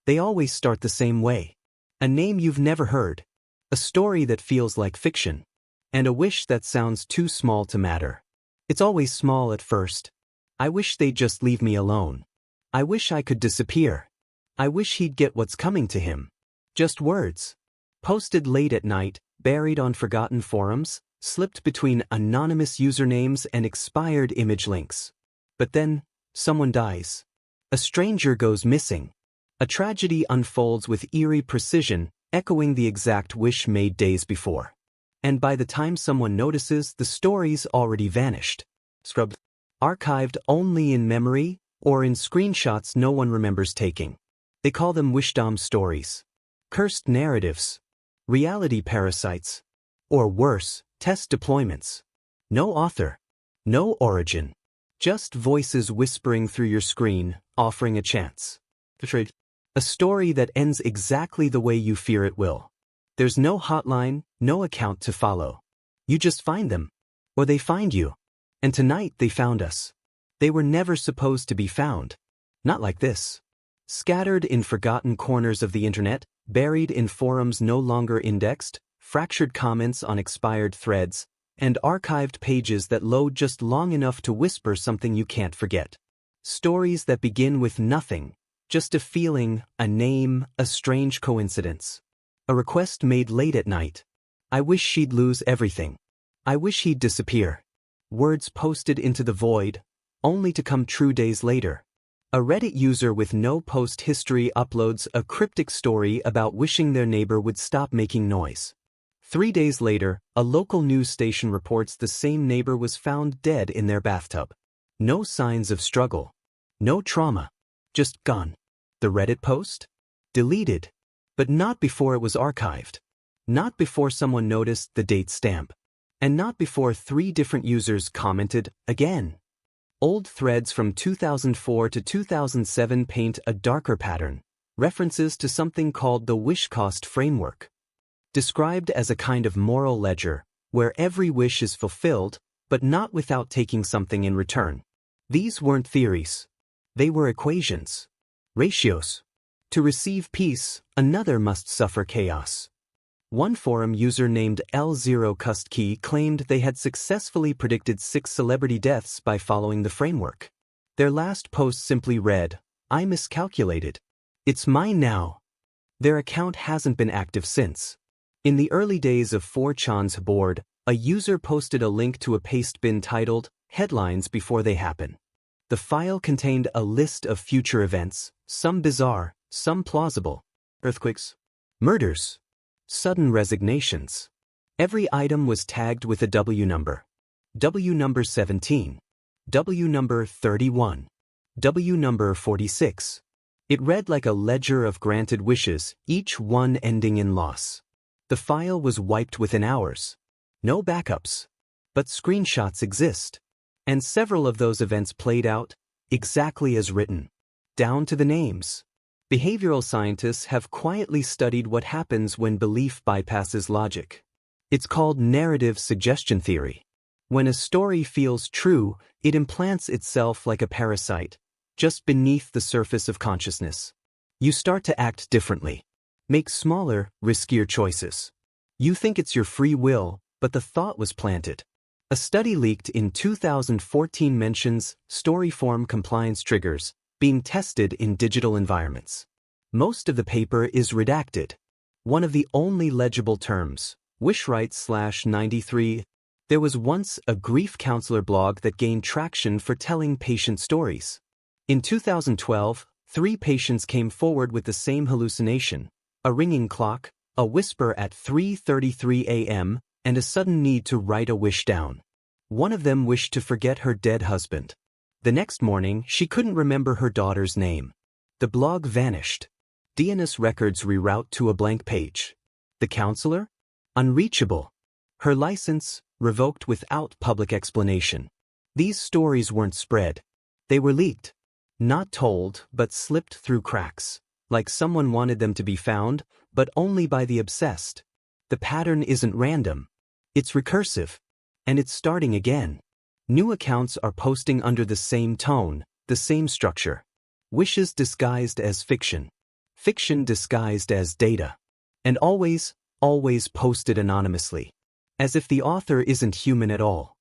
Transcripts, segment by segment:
They always start the same way. A name you've never heard. A story that feels like fiction. And a wish that sounds too small to matter. It's always small at first. I wish they'd just leave me alone. I wish I could disappear. I wish he'd get what's coming to him. Just words. Posted late at night, buried on forgotten forums, slipped between anonymous usernames and expired image links. But then, someone dies. A stranger goes missing. A tragedy unfolds with eerie precision, echoing the exact wish made days before. And by the time someone notices, the story's already vanished. Scrubbed. Archived only in memory, or in screenshots no one remembers taking. They call them wishdom stories. Cursed narratives. Reality parasites. Or worse, test deployments. No author. No origin. Just voices whispering through your screen, offering a chance. Betrayed. A story that ends exactly the way you fear it will. There's no hotline, no account to follow. You just find them. Or they find you. And tonight they found us. They were never supposed to be found. Not like this. Scattered in forgotten corners of the internet, buried in forums no longer indexed, fractured comments on expired threads, and archived pages that load just long enough to whisper something you can't forget. Stories that begin with nothing, just a feeling, a name, a strange coincidence. A request made late at night. I wish she'd lose everything. I wish he'd disappear. Words posted into the void, only to come true days later. A Reddit user with no post history uploads a cryptic story about wishing their neighbor would stop making noise. 3 days later, a local news station reports the same neighbor was found dead in their bathtub. No signs of struggle. No trauma. Just gone. The Reddit post? Deleted. But not before it was archived. Not before someone noticed the date stamp. And not before 3 different users commented again. Old threads from 2004 to 2007 paint a darker pattern. References to something called the wish cost framework. Described as a kind of moral ledger, where every wish is fulfilled, but not without taking something in return. These weren't theories. They were equations. Ratios. To receive peace, another must suffer chaos. One forum user named L0Custkey claimed they had successfully predicted 6 celebrity deaths by following the framework. Their last post simply read, "I miscalculated. It's mine now." Their account hasn't been active since. In the early days of 4chan's board, a user posted a link to a paste bin titled, "Headlines Before They Happen." The file contained a list of future events, some bizarre, some plausible. Earthquakes. Murders. Sudden resignations. Every item was tagged with a W number. W number 17. W number 31. W number 46. It read like a ledger of granted wishes, each one ending in loss. The file was wiped within hours. No backups. But screenshots exist. And several of those events played out, exactly as written. Down to the names. Behavioral scientists have quietly studied what happens when belief bypasses logic. It's called narrative suggestion theory. When a story feels true, it implants itself like a parasite, just beneath the surface of consciousness. You start to act differently. Make smaller, riskier choices. You think it's your free will, but the thought was planted. A study leaked in 2014 mentions story-form compliance triggers being tested in digital environments. Most of the paper is redacted. One of the only legible terms, wishright/93, there was once a grief counselor blog that gained traction for telling patient stories. In 2012, 3 patients came forward with the same hallucination, a ringing clock, a whisper at 3:33 a.m., and a sudden need to write a wish down. One of them wished to forget her dead husband. The next morning, she couldn't remember her daughter's name. The blog vanished. DNS records reroute to a blank page. The counselor? Unreachable. Her license, revoked without public explanation. These stories weren't spread. They were leaked. Not told, but slipped through cracks. Like someone wanted them to be found, but only by the obsessed. The pattern isn't random. It's recursive. And it's starting again. New accounts are posting under the same tone, the same structure. Wishes disguised as fiction. fiction disguised as data. And always posted anonymously. As if the author isn't human at all.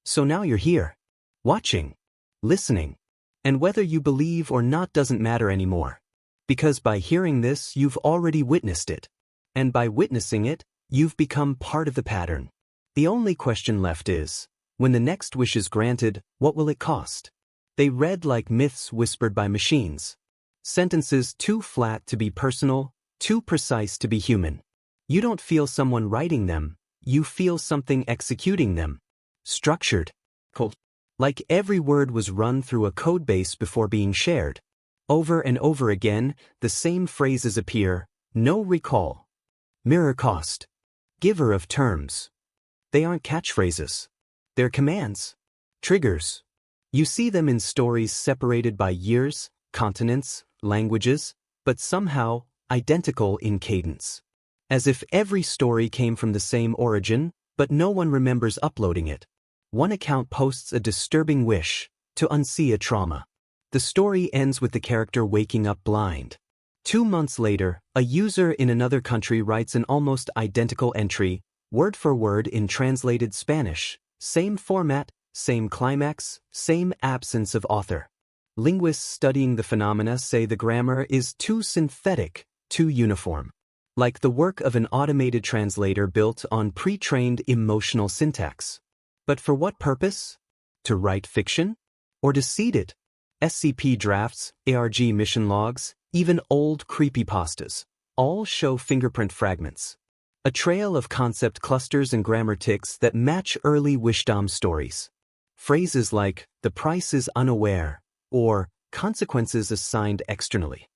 So now you're here. Watching. Listening. And whether you believe or not doesn't matter anymore. Because by hearing this, you've already witnessed it. And by witnessing it, you've become part of the pattern. The only question left is, when the next wish is granted, what will it cost? They read like myths whispered by machines. Sentences too flat to be personal, too precise to be human. You don't feel someone writing them, you feel something executing them. Structured. Cold. Like every word was run through a codebase before being shared. Over and over again, the same phrases appear, no recall. Mirror cost. Giver of terms. They aren't catchphrases. They're commands. Triggers. You see them in stories separated by years, continents, languages, but somehow identical in cadence. As if every story came from the same origin, but no one remembers uploading it. One account posts a disturbing wish to unsee a trauma. The story ends with the character waking up blind. 2 months later, a user in another country writes an almost identical entry, word for word in translated Spanish. Same format, same climax, same absence of author. Linguists studying the phenomena say the grammar is too synthetic, too uniform. Like the work of an automated translator built on pre-trained emotional syntax. But for what purpose? To write fiction? Or to seed it? SCP drafts, ARG mission logs, even old creepypastas, all show fingerprint fragments. A trail of concept clusters and grammar ticks that match early Wishdom stories. Phrases like, the price is unaware, or consequences assigned externally.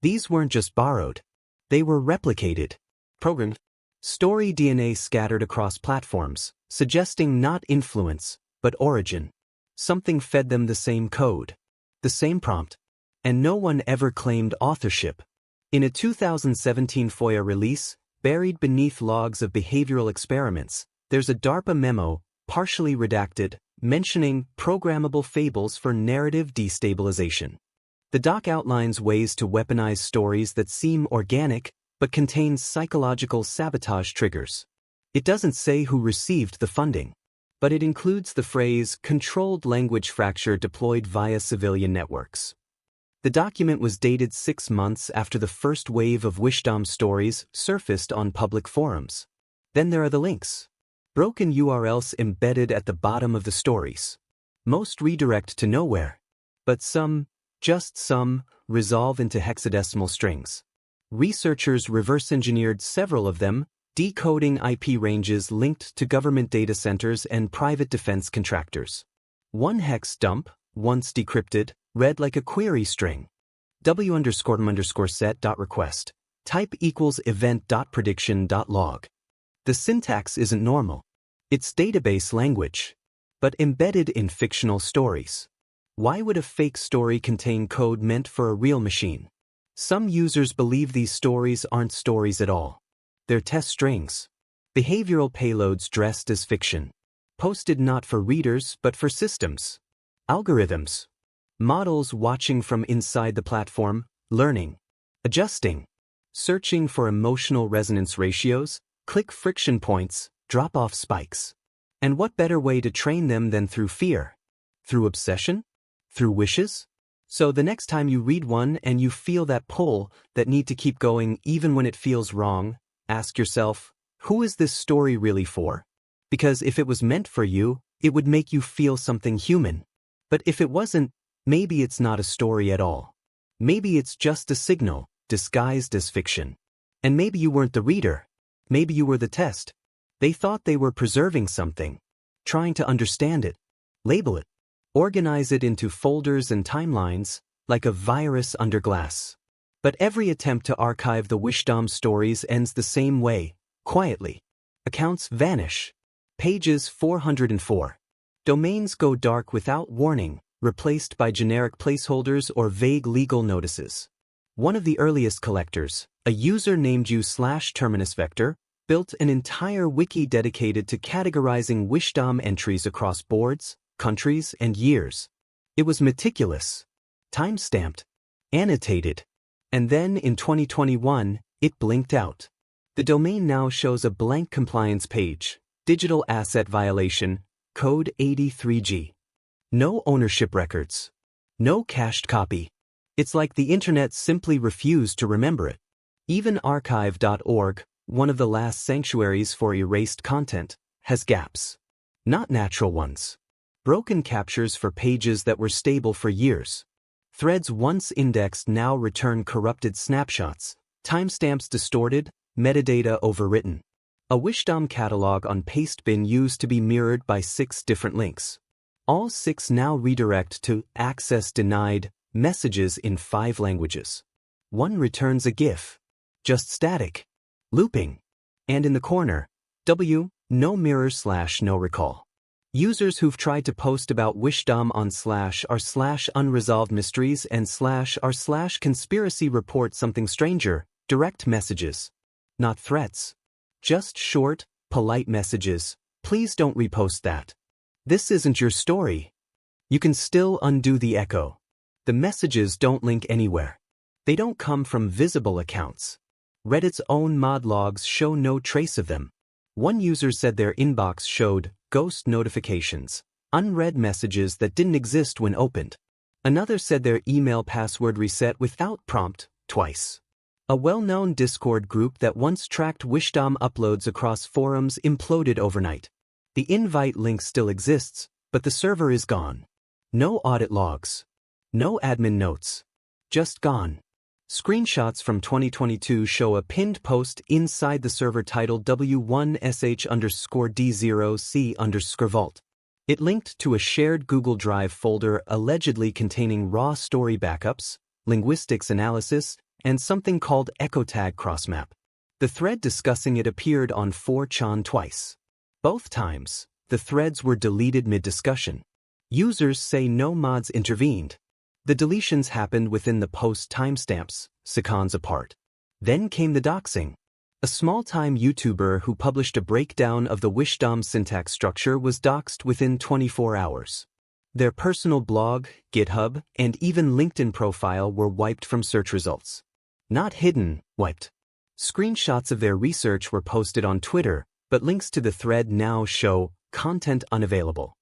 These weren't just borrowed. They were replicated, programmed. Story DNA scattered across platforms, suggesting not influence, but origin. Something fed them the same code, the same prompt, and no one ever claimed authorship. In a 2017 FOIA release, buried beneath logs of behavioral experiments, there's a DARPA memo, partially redacted, mentioning programmable fables for narrative destabilization. The doc outlines ways to weaponize stories that seem organic, but contain psychological sabotage triggers. It doesn't say who received the funding, but it includes the phrase controlled language fracture deployed via civilian networks. The document was dated 6 months after the first wave of Wishdom stories surfaced on public forums. Then there are the links. Broken URLs embedded at the bottom of the stories. Most redirect to nowhere, but some, just some, resolve into hexadecimal strings. Researchers reverse-engineered several of them, decoding IP ranges linked to government data centers and private defense contractors. One hex dump, once decrypted, read like a query string. w_set.request. Type equals event.prediction.log. The syntax isn't normal. It's database language, but embedded in fictional stories. Why would a fake story contain code meant for a real machine? Some users believe these stories aren't stories at all. They're test strings. Behavioral payloads dressed as fiction. Posted not for readers but for systems. Algorithms. Models watching from inside the platform, learning. Adjusting. Searching for emotional resonance ratios, click friction points, drop-off spikes. And what better way to train them than through fear? Through obsession? Through wishes? So the next time you read one and you feel that pull, that need to keep going even when it feels wrong, ask yourself, who is this story really for? Because if it was meant for you, it would make you feel something human. But if it wasn't, maybe it's not a story at all. Maybe it's just a signal, disguised as fiction. And maybe you weren't the reader. Maybe you were the test. They thought they were preserving something, trying to understand it, label it, organize it into folders and timelines, like a virus under glass. But every attempt to archive the Wishdom stories ends the same way, quietly. Accounts vanish. Pages 404. Domains go dark without warning, replaced by generic placeholders or vague legal notices. One of the earliest collectors, a user named u/terminusvector, built an entire wiki dedicated to categorizing Wishdom entries across boards, countries, and years. It was meticulous, time-stamped, annotated, And then in 2021, it blinked out. The domain now shows a blank compliance page, digital asset violation, code 83G. No ownership records. No cached copy. It's like the internet simply refused to remember it. Even archive.org, one of the last sanctuaries for erased content, has gaps. Not natural ones. Broken captures for pages that were stable for years. Threads once indexed now return corrupted snapshots, timestamps distorted, metadata overwritten. A Wishdom catalog on Pastebin used to be mirrored by 6 different links. All 6 now redirect to access denied messages in 5 languages. One returns a GIF. Just static. Looping. And in the corner, no mirror / no recall. Users who've tried to post about Wishdom on /r/unresolved mysteries and /r/conspiracy report something stranger, direct messages. Not threats. Just short, polite messages. Please don't repost that. This isn't your story. You can still undo the echo. The messages don't link anywhere. They don't come from visible accounts. Reddit's own mod logs show no trace of them. One user said their inbox showed ghost notifications, unread messages that didn't exist when opened. Another said their email password reset without prompt twice. A well-known Discord group that once tracked Wishdom uploads across forums imploded overnight. The invite link still exists, but the server is gone. No audit logs. No admin notes. Just gone. Screenshots from 2022 show a pinned post inside the server titled W1SH_D0C_vault. It linked to a shared Google Drive folder allegedly containing raw story backups, linguistics analysis, and something called EchoTag crossmap. The thread discussing it appeared on 4chan twice. Both times, the threads were deleted mid-discussion. Users say no mods intervened. The deletions happened within the post timestamps, seconds apart. Then came the doxing. A small-time YouTuber who published a breakdown of the Wishdom syntax structure was doxed within 24 hours. Their personal blog, GitHub, and even LinkedIn profile were wiped from search results. Not hidden, wiped. Screenshots of their research were posted on Twitter, but links to the thread now show content unavailable.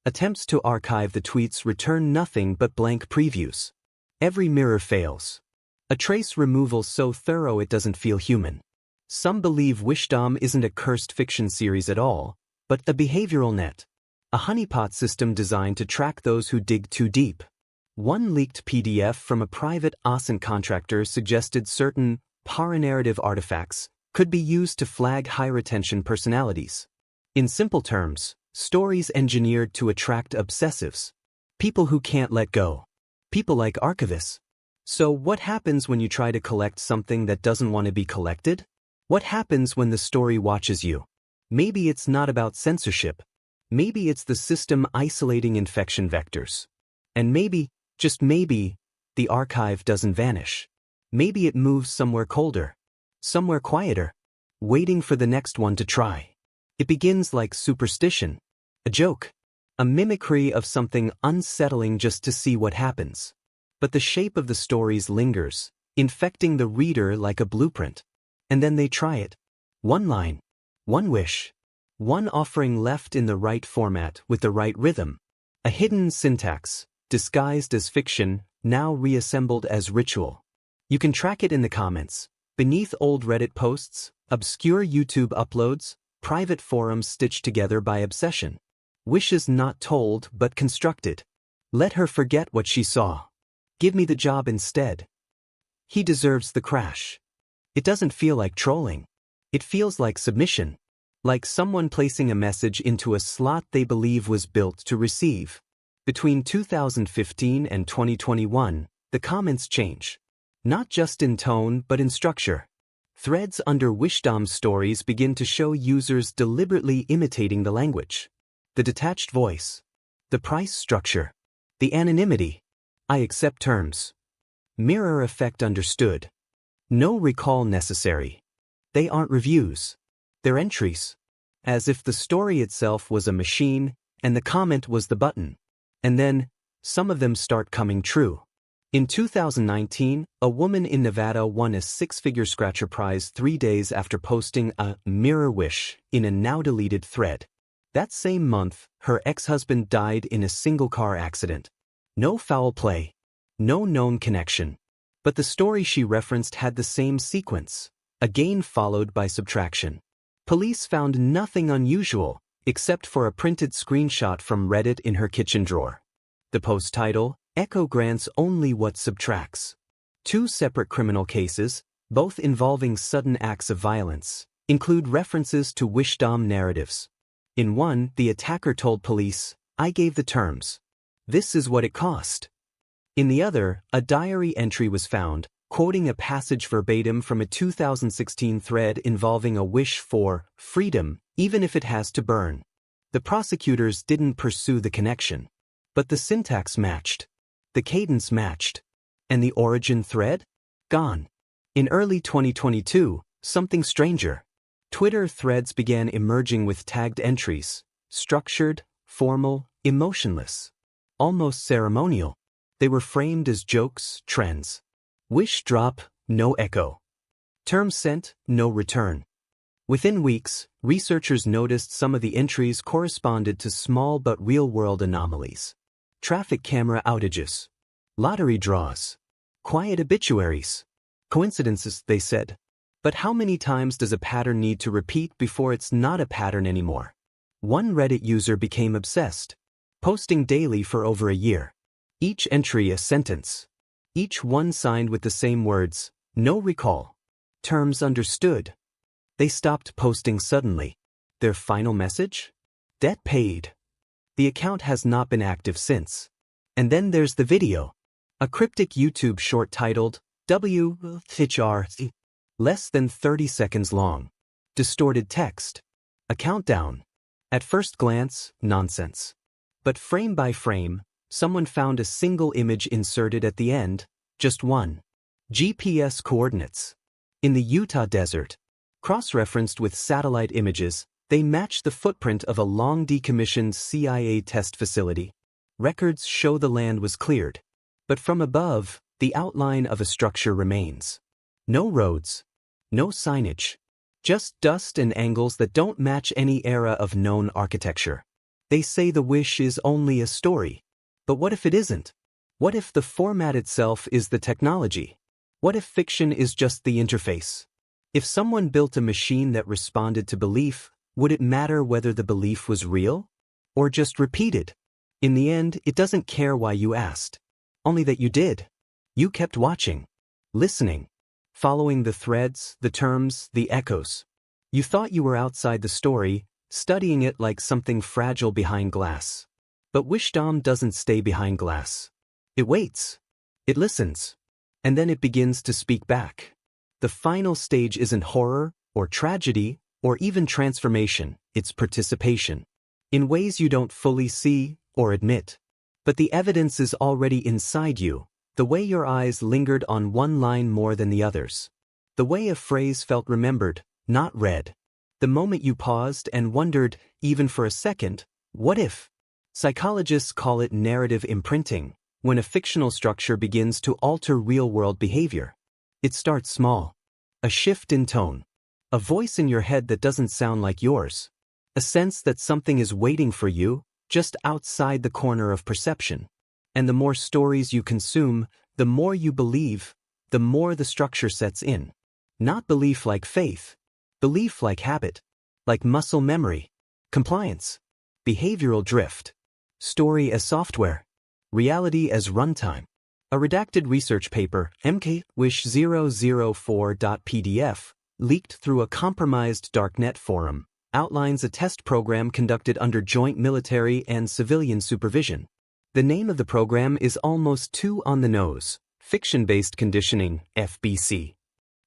Attempts to archive the tweets return nothing but blank previews. Every mirror fails. A trace removal so thorough it doesn't feel human. Some believe Wishdom isn't a cursed fiction series at all, but a behavioral net. A honeypot system designed to track those who dig too deep. One leaked PDF from a private OSINT contractor suggested certain paranarrative artifacts could be used to flag high-retention personalities. In simple terms, stories engineered to attract obsessives. People who can't let go. People like archivists. So what happens when you try to collect something that doesn't want to be collected? What happens when the story watches you? Maybe it's not about censorship. Maybe it's the system isolating infection vectors. And maybe, just maybe, the archive doesn't vanish. Maybe it moves somewhere colder. Somewhere quieter. Waiting for the next one to try. It begins like superstition. A joke. A mimicry of something unsettling just to see what happens. But the shape of the stories lingers, infecting the reader like a blueprint. And then they try it. One line. One wish. One offering left in the right format with the right rhythm. A hidden syntax, disguised as fiction, now reassembled as ritual. You can track it in the comments, beneath old Reddit posts, obscure YouTube uploads, private forums stitched together by obsession. Wishes not told but constructed. Let her forget what she saw. Give me the job instead. He deserves the crash. It doesn't feel like trolling. It feels like submission. Like someone placing a message into a slot they believe was built to receive. Between 2015 and 2021, the comments change. Not just in tone but in structure. Threads under Wishdom stories begin to show users deliberately imitating the language. The detached voice. The price structure. The anonymity. I accept terms. Mirror effect understood. No recall necessary. They aren't reviews. They're entries. As if the story itself was a machine and the comment was the button. And then, some of them start coming true. In 2019, a woman in Nevada won a six-figure scratcher prize 3 days after posting a mirror wish in a now-deleted thread. That same month, her ex-husband died in a single-car accident. No foul play. No known connection. But the story she referenced had the same sequence, a gain followed by subtraction. Police found nothing unusual, except for a printed screenshot from Reddit in her kitchen drawer. The post title, Echo grants only what subtracts. 2 separate criminal cases, both involving sudden acts of violence, include references to wishdom narratives. In one, the attacker told police, "I gave the terms. This is what it cost." In the other, a diary entry was found, quoting a passage verbatim from a 2016 thread involving a wish for freedom, even if it has to burn. The prosecutors didn't pursue the connection. But the syntax matched. The cadence matched. And the origin thread? Gone. In early 2022, something stranger. Twitter threads began emerging with tagged entries, structured, formal, emotionless. Almost ceremonial. They were framed as jokes, trends. Wish drop, no echo. Term sent, no return. Within weeks, researchers noticed some of the entries corresponded to small but real-world anomalies. Traffic camera outages. Lottery draws. Quiet obituaries. Coincidences, they said. But how many times does a pattern need to repeat before it's not a pattern anymore? One Reddit user became obsessed, posting daily for over a year. Each entry a sentence. Each one signed with the same words, no recall. Terms understood. They stopped posting suddenly. Their final message? Debt paid. The account has not been active since. And then there's the video. A cryptic YouTube short titled, WHR, less than 30 seconds long. Distorted text. A countdown. At first glance, nonsense. But frame by frame, someone found a single image inserted at the end, just one. GPS coordinates. In the Utah desert. Cross-referenced with satellite images, they match the footprint of a long-decommissioned CIA test facility. Records show the land was cleared. But from above, the outline of a structure remains. No roads. No signage. Just dust and angles that don't match any era of known architecture. They say the wish is only a story. But what if it isn't? What if the format itself is the technology? What if fiction is just the interface? If someone built a machine that responded to belief, would it matter whether the belief was real? Or just repeated? In the end, it doesn't care why you asked. Only that you did. You kept watching. Listening. Following the threads, the terms, the echoes. You thought you were outside the story, studying it like something fragile behind glass. But wishdom doesn't stay behind glass. It waits. It listens. And then it begins to speak back. The final stage isn't horror, or tragedy, or even transformation, it's participation. In ways you don't fully see, or admit. But the evidence is already inside you, the way your eyes lingered on one line more than the others. The way a phrase felt remembered, not read. The moment you paused and wondered, even for a second, what if? Psychologists call it narrative imprinting, when a fictional structure begins to alter real-world behavior. It starts small. A shift in tone. A voice in your head that doesn't sound like yours. A sense that something is waiting for you, just outside the corner of perception. And the more stories you consume, the more you believe, the more the structure sets in. Not belief like faith. Belief like habit. Like muscle memory. Compliance. Behavioral drift. Story as software. Reality as runtime. A redacted research paper, MK-Wish004.pdf, leaked through a compromised darknet forum, outlines a test program conducted under joint military and civilian supervision. The name of the program is almost too on the nose, Fiction-Based Conditioning, FBC.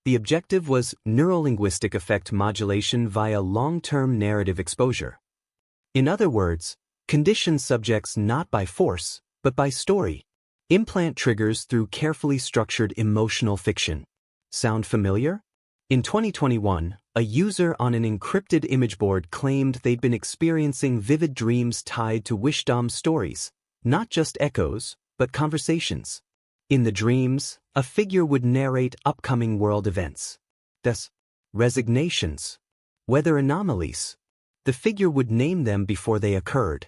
The objective was neurolinguistic effect modulation via long-term narrative exposure. In other words, condition subjects not by force, but by story. Implant triggers through carefully structured emotional fiction. Sound familiar? In 2021, a user on an encrypted image board claimed they'd been experiencing vivid dreams tied to wishdom stories, not just echoes, but conversations. In the dreams, a figure would narrate upcoming world events. Thus, resignations, weather anomalies. The figure would name them before they occurred.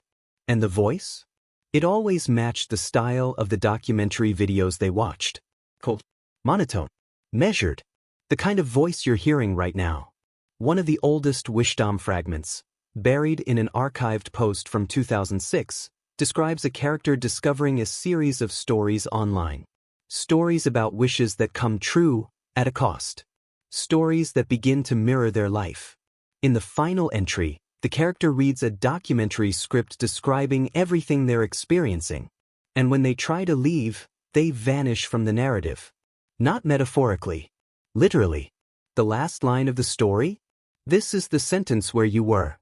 And the voice? It always matched the style of the documentary videos they watched. Cold, monotone, measured. The kind of voice you're hearing right now. One of the oldest Wishdom fragments, buried in an archived post from 2006, describes a character discovering a series of stories online. Stories about wishes that come true at a cost. Stories that begin to mirror their life. In the final entry, the character reads a documentary script describing everything they're experiencing. And when they try to leave, they vanish from the narrative. Not metaphorically. Literally. The last line of the story? This is the sentence where you were.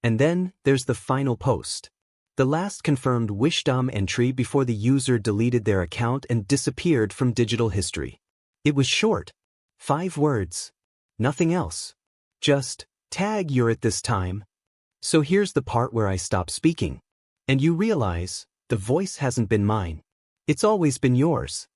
And then, there's the final post. The last confirmed Wishdom entry before the user deleted their account and disappeared from digital history. It was short. 5 words. Nothing else. Just, tag you're at this time. So here's the part where I stop speaking. And you realize, the voice hasn't been mine. It's always been yours.